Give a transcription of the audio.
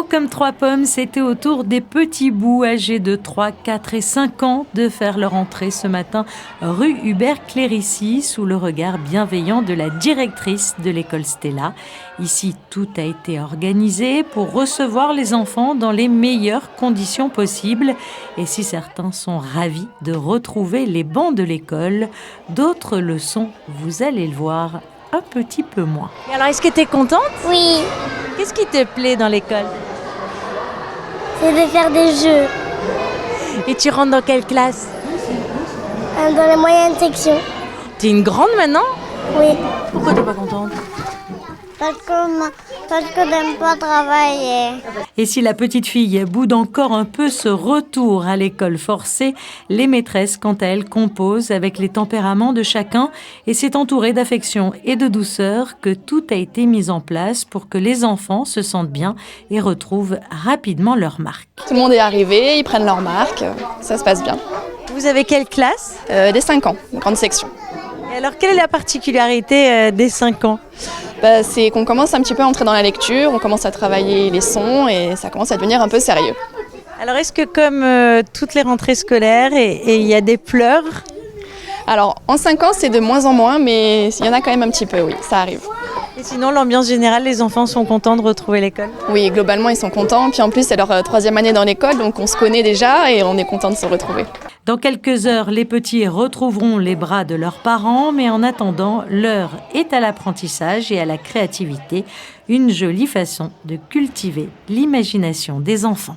Comme 3 pommes, c'était au tour des petits bouts âgés de 3, 4 et 5 ans de faire leur entrée ce matin rue Hubert Clérici sous le regard bienveillant de la directrice de l'école Stella. Ici, tout a été organisé pour recevoir les enfants dans les meilleures conditions possibles. Et si certains sont ravis de retrouver les bancs de l'école, d'autres le sont, vous allez le voir, un petit peu moins. Et alors, est-ce que tu es contente? Oui, Qu'est-ce qui te plaît dans l'école? c'est de faire des jeux Et tu rentres dans quelle classe? dans les moyennes sections. T'es une grande maintenant? Oui, Pourquoi t'es pas contente? parce que j'aime pas travailler. Et si la petite fille boude encore un peu ce retour à l'école forcée, les maîtresses, quant à elles, composent avec les tempéraments de chacun et c'est entouré d'affection et de douceur que tout a été mis en place pour que les enfants se sentent bien et retrouvent rapidement leur marque. Tout le monde est arrivé, ils prennent leur marque, ça se passe bien. Vous avez quelle classe? Des 5 ans, une grande section. Et alors, quelle est la particularité des 5 ans? C'est qu'on commence un petit peu à entrer dans la lecture, on commence à travailler les sons et ça commence à devenir un peu sérieux. Alors, est-ce que comme toutes les rentrées scolaires, et il y a des pleurs? Alors en 5 ans c'est de moins en moins, mais il y en a quand même un petit peu, oui, ça arrive. Et sinon, l'ambiance générale, les enfants sont contents de retrouver l'école? Oui, globalement ils sont contents, puis en plus c'est leur 3e année dans l'école, donc on se connaît déjà et on est content de se retrouver. Dans quelques heures, les petits retrouveront les bras de leurs parents, mais en attendant, l'heure est à l'apprentissage et à la créativité, une jolie façon de cultiver l'imagination des enfants.